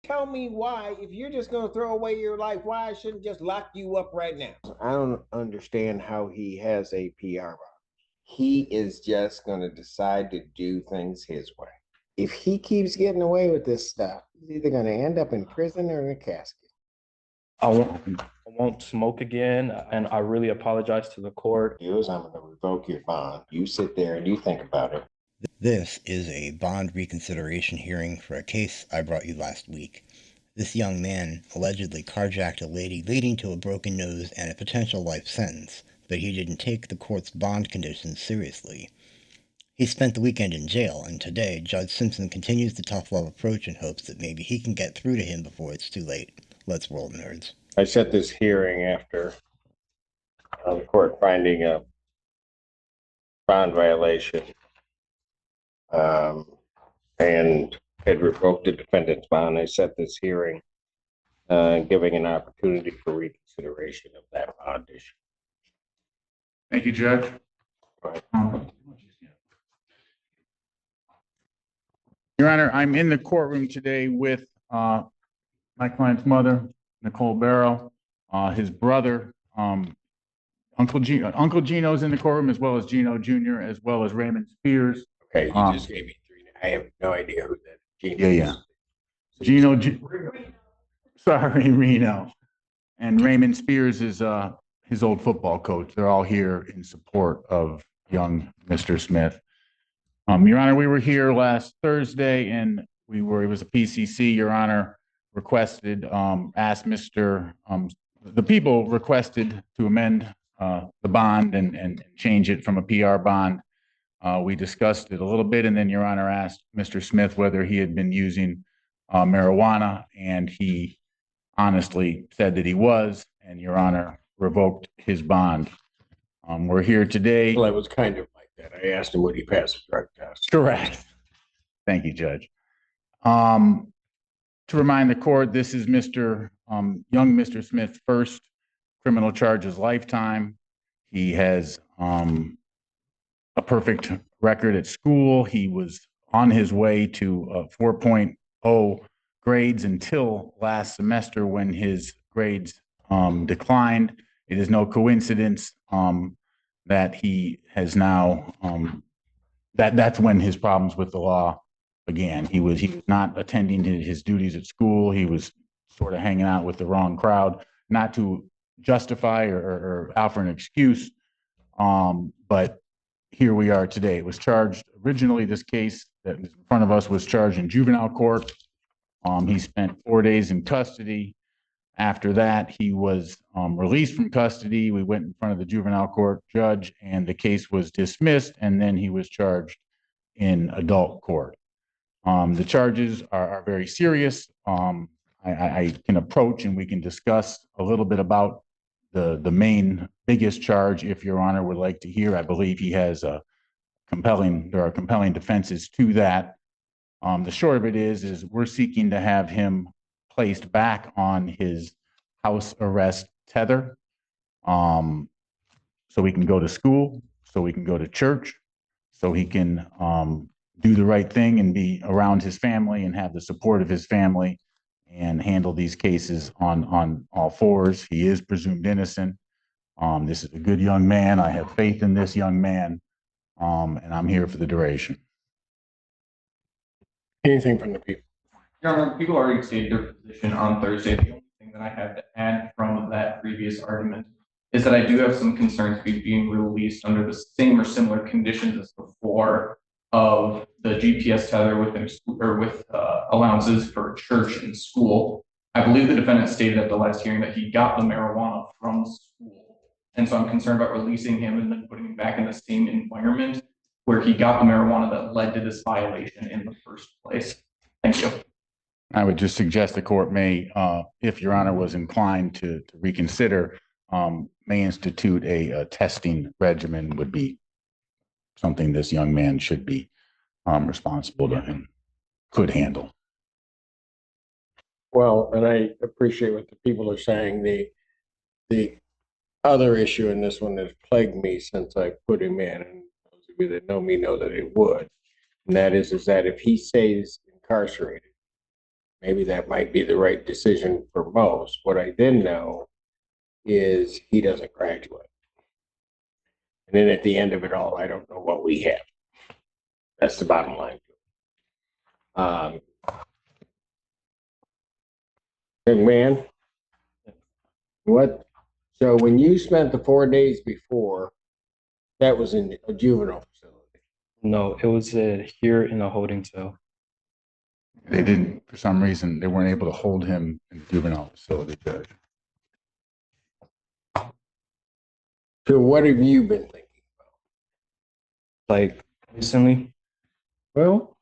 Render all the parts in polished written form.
Tell me why, if you're just going to throw away your life, why I shouldn't just lock you up right now? I don't understand how he has a PR bond. He is just going to decide to do things his way. If he keeps getting away with this stuff, he's either going to end up in prison or in a casket. I won't smoke again, and I really apologize to the court. I'm going to revoke your bond. You sit there and you think about it. This is a bond reconsideration hearing for a case I brought you last week. This young man allegedly carjacked a lady, leading to a broken nose and a potential life sentence, but he didn't take the court's bond conditions seriously. He spent the weekend in jail, and today Judge Simpson continues the tough love approach in hopes that maybe he can get through to him before it's too late. Let's roll, nerds. I set this hearing after the court finding a bond violation and had revoked the defendant's bond. I set this hearing giving an opportunity for reconsideration of that bond issue. Thank you, Judge. Your Honor, I'm in the courtroom today with my client's mother, Nicole Barrow, his brother, Uncle Gino's in the courtroom, as well as Gino Jr., as well as Raymond Spears. Okay, you just gave me three. I have no idea who that is. Yeah. Sorry, Reno. And Raymond Spears is his old football coach. They're all here in support of young Mr. Smith. Your Honor, we were here last Thursday, and it was a PCC. Your Honor requested, asked the people requested to amend the bond and change it from a PR bond. We discussed it a little bit, and then Your Honor asked Mr. Smith whether he had been using marijuana, and he honestly said that he was, and Your Honor revoked his bond. We're here today. Well, it was kind of like that. I asked him, would he pass a drug test? Correct. Thank you, Judge. To remind the court, this is young Mr. Smith's first criminal charges lifetime. He has a perfect record at school. He was on his way to 4.0 grades until last semester when his grades declined. It is no coincidence that he has now, that's when his problems with the law began. He was not attending his duties at school. He was sort of hanging out with the wrong crowd, not to justify or offer an excuse, but here we are today. It was charged originally, this case that is in front of us was charged in juvenile court. He spent 4 days in custody. After that, he was released from custody. We went in front of the juvenile court judge and the case was dismissed, and then he was charged in adult court. The charges are very serious. I can approach and we can discuss a little bit about the biggest charge if Your Honor would like to hear. I believe he has there are compelling defenses to that. The short of it is we're seeking to have him placed back on his house arrest tether, so he can go to school, so he can go to church, so he can do the right thing and be around his family and have the support of his family and handle these cases on all fours. He is presumed innocent. This is a good young man. I have faith in this young man, and I'm here for the duration. Anything from the people? Your Honor, people already stated their position on Thursday. The only thing that I have to add from that previous argument is that I do have some concerns being released under the same or similar conditions as before of the GPS tether with allowances for church and school. I believe the defendant stated at the last hearing that he got the marijuana from school. And so I'm concerned about releasing him and then putting him back in the same environment where he got the marijuana that led to this violation in the first place. Thank you. I would just suggest the court may, if Your Honor was inclined to reconsider, may institute a testing regimen would be something this young man should be responsible to and could handle. Well, and I appreciate what the people are saying. The other issue in this one that's plagued me since I put him in, and those of you that know me know that it would, and that is that if he stays incarcerated, maybe that might be the right decision for most. What I then know is he doesn't graduate. And then at the end of it all, I don't know what we have. That's the bottom line. Young man, what? So when you spent the 4 days before, that was in a juvenile facility. No, it was here in a holding cell. They didn't, for some reason, they weren't able to hold him in the juvenile facility, Judge. So what have you been thinking? Like recently, Well,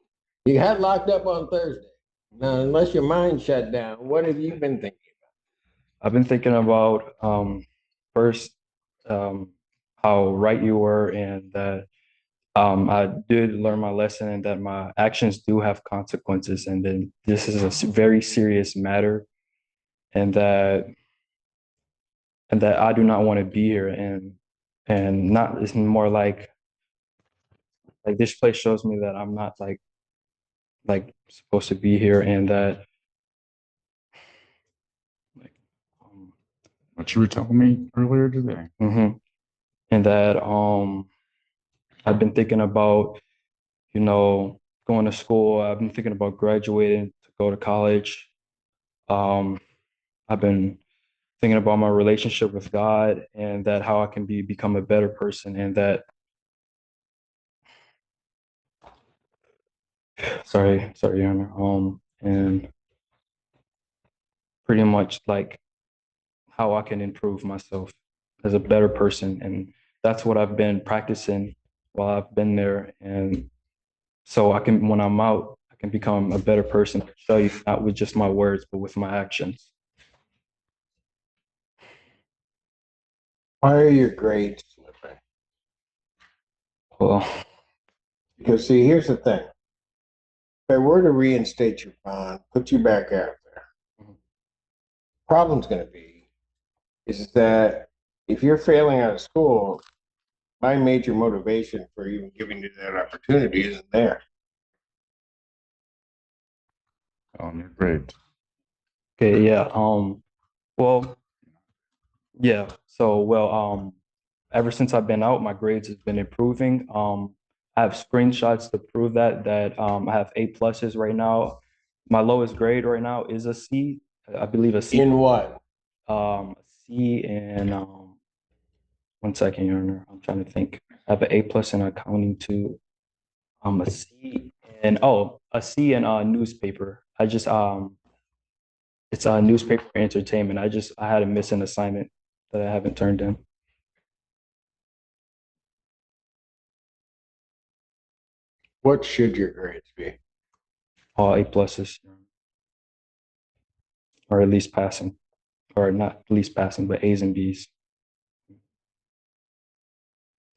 you got locked up on Thursday. Now, unless your mind shut down, what have you been thinking? I've been thinking about first how right you were, and that I did learn my lesson, and that my actions do have consequences, and then this is a very serious matter, and that I do not want to be here, and not, it's more like this place shows me that I'm not like supposed to be here, and that like What you were telling me earlier today. and that I've been thinking about, going to school. I've been thinking about graduating to go to college. I've been thinking about my relationship with God, and that how I can become a better person, and that sorry, Your Honor. And pretty much like how I can improve myself as a better person. And that's what I've been practicing while I've been there. And so I can, when I'm out, I can become a better person, to show you, not with just my words, but with my actions. Why are your grades slipping? Well, Because see, here's the thing. If I were to reinstate your bond, put you back out there, problem's going to be is that if you're failing out of school, my major motivation for even giving you that opportunity isn't there. You're great. okay, yeah. Well, yeah. So, ever since I've been out, my grades has been improving. I have screenshots to prove that I have A+ right now. My lowest grade right now is a C. I believe a C. In what? A C in 1 second, Your Honor. I'm trying to think. I have an A+ in accounting too. A C and a C in newspaper. It's a newspaper entertainment. I had to miss an assignment that I haven't turned in. What should your grades be? All A+, or at least passing, or not at least passing, but A's and B's.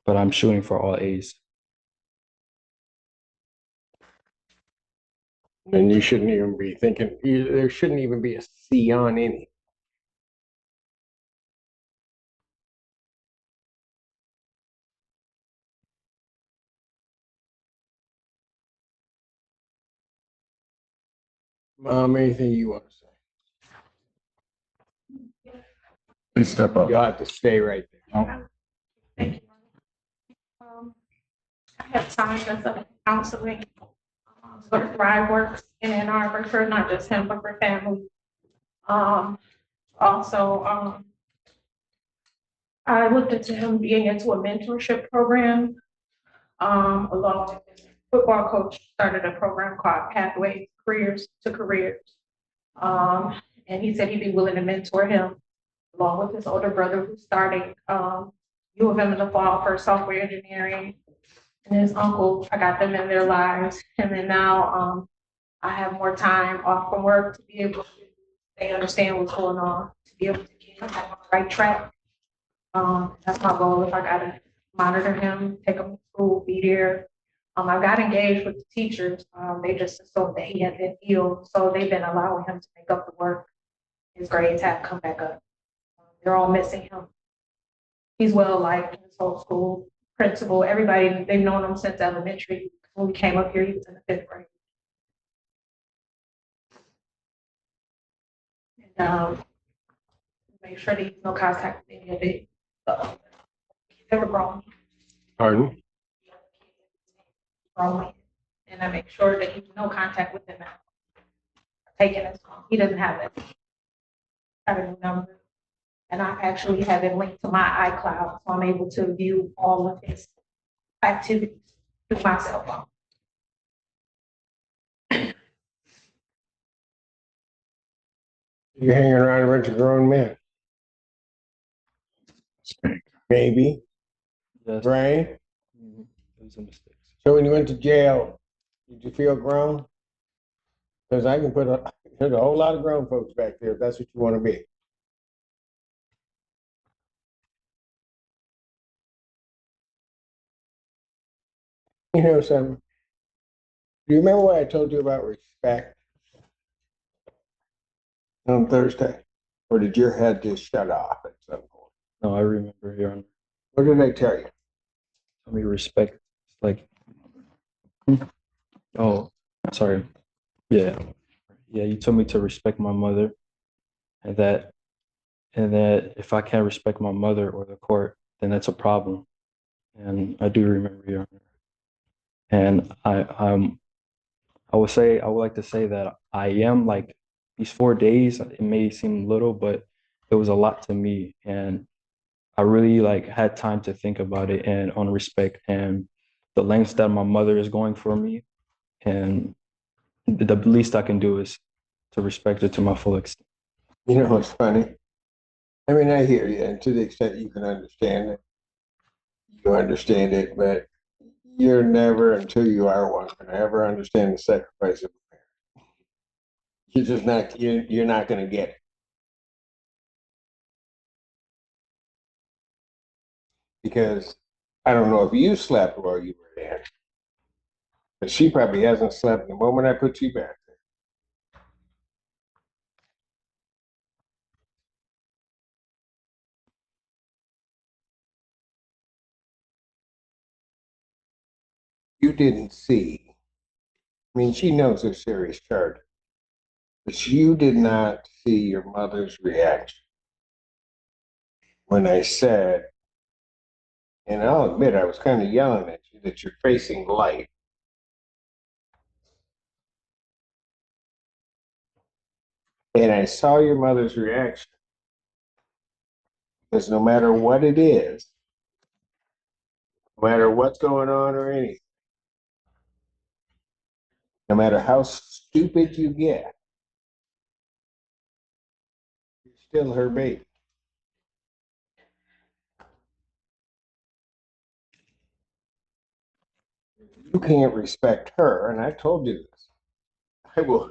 But I'm shooting for all A's. And you shouldn't even be thinking, there shouldn't even be a C on any. Mom, anything you want to say? Please step up. You'll have to stay right there. Oh, Thank you. I have time as a counseling, go to Thrive Works in Ann Arbor for not just him, but for family. Also, I looked into him being into a mentorship program. Along with his football coach, started a program called Pathways Careers to Careers. And he said he'd be willing to mentor him along with his older brother who's starting U of M in the fall for software engineering, and his uncle. I got them in their lives, and then now I have more time off from work to be able to, they understand what's going on, to be able to get him back on the right track. That's my goal. If I gotta monitor him, take him to school, be there. I got engaged with the teachers. They just assumed that he had been ill, so they've been allowing him to make up the work. His grades have come back up. They're all missing him. He's well liked in his whole school, principal, everybody. They've known him since elementary. When we came up here, he was in the 5th grade. Make sure that he's no contact with any of the kids that were grown. Pardon? Grown. And I make sure that he's no contact with them now. Taking his phone. He doesn't have it. I have a new number. And I actually have it linked to my iCloud, so I'm able to view all of his activities through my cell phone. You're hanging around a bunch of grown men. Maybe, Yes. right? Mhm. It was a mistake. So when you went to jail, did you feel grown? Because I can there's a whole lot of grown folks back there if that's what you want to be. You know something? Do you remember what I told you about respect on Thursday? Or did your head just shut off at some point? No, I remember, Your Honor. What did I tell you? Tell me respect. Like, oh, sorry. Yeah. Yeah, you told me to respect my mother and that if I can't respect my mother or the court, then that's a problem. And I do remember, Your Honor. And I would like to say that I am like these 4 days, it may seem little, but it was a lot to me. And I really like had time to think about it and on respect and the lengths that my mother is going for me. And the least I can do is to respect her to my full extent. You know what's funny? I mean, I hear you, and to the extent you can understand it, you understand it, but you're never, until you are one, going to ever understand the sacrifice of a parent. You're just not, you're not going to get it. Because I don't know if you slept while you were there, but she probably hasn't slept the moment I put you back there. You didn't see. I mean, she knows they're serious charges, but you did not see your mother's reaction when I said, and I'll admit I was kind of yelling at you that you're facing light. And I saw your mother's reaction. Because no matter what it is, no matter what's going on or anything, no matter how stupid you get, you're still her baby. You can't respect her, and I told you this. I will.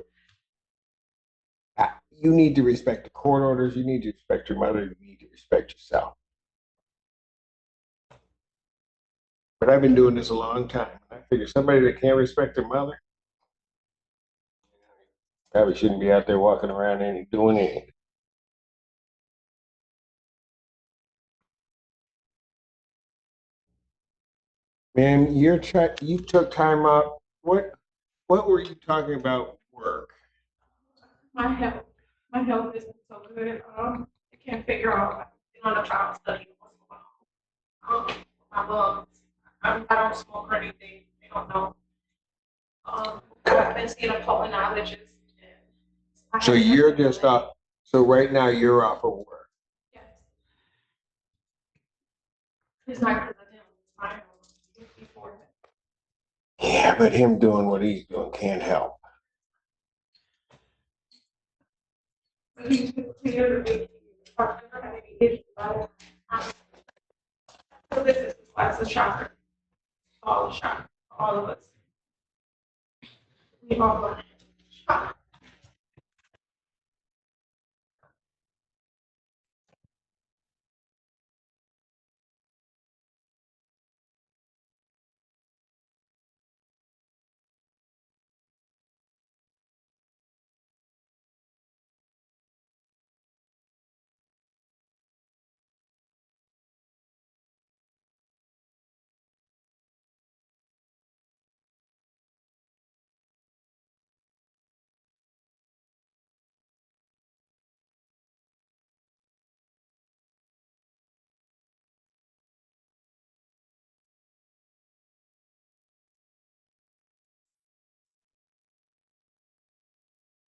You need to respect the court orders. You need to respect your mother. You need to respect yourself. But I've been doing this a long time. I figure somebody that can't respect their mother probably shouldn't be out there walking around and doing anything. Man, you took time out. What were you talking about work? My health isn't so good. I can't figure out, on a trial study what's going on. My lungs, I don't smoke or anything. They don't know. I've been seeing a pulmonologist. So you're just off. So right now you're off of work. Yes. It's not because of him. It's my health before him. Yeah, but him doing what he's doing can't help. But he's clear to me. I've never had any issues about it. So this is why it's a shocker. All a shock. All of us. We all are shocked.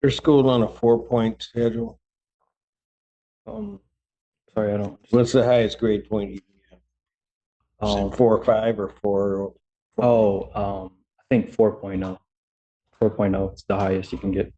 Your school on a 4-point schedule. Sorry, I don't. What's the highest grade point you can get? 4 or 5 or 4? I think 4.0. 4.0 is the highest you can get.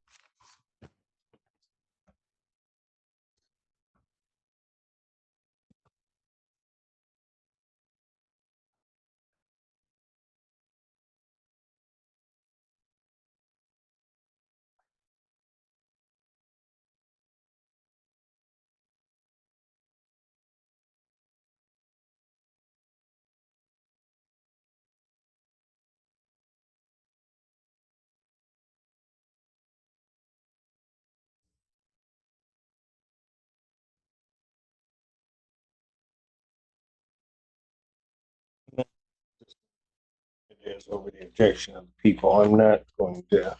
Just over the objection of the people. I'm not going to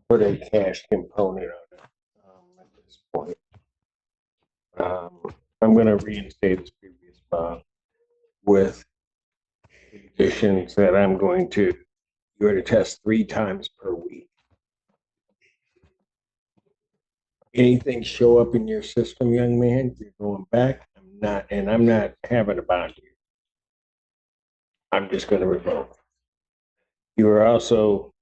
put a cash component on it at this point. I'm going to reinstate this previous bond with conditions that you're to test 3 times per week. Anything show up in your system, young man, you're going back. I'm not having a bond here. I'm just going to revoke. You are also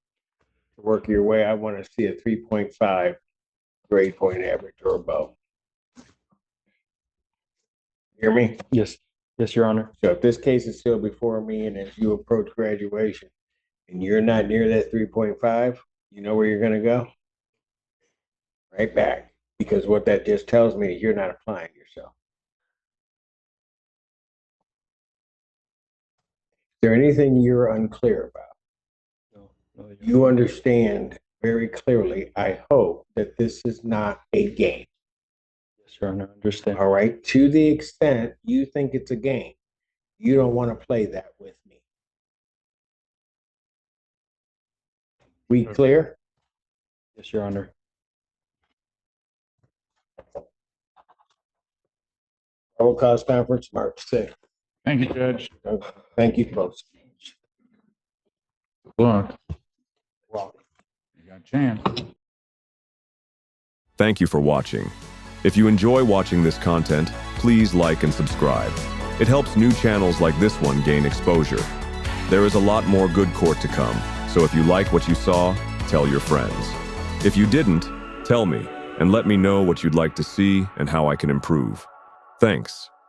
to work your way. I want to see a 3.5 grade point average or above. Hear me? Yes, Your Honor. So if this case is still before me and as you approach graduation and you're not near that 3.5, you know where you're going to go? Right back. Because what that just tells me is you're not applying yourself. Is there anything you're unclear about? No, You understand very clearly, I hope, that this is not a game. Yes, Your Honor, I understand. All right. To the extent you think it's a game, you don't want to play that with me. We clear? Yes, Your Honor. Roll call conference, March 6th. Thank you, Judge. Thank you, folks. Good luck. Well, You got a chance. Thank you for watching. If you enjoy watching this content, please like and subscribe. It helps new channels like this one gain exposure. There is a lot more good court to come, so if you like what you saw, tell your friends. If you didn't, tell me, and let me know what you'd like to see and how I can improve. Thanks.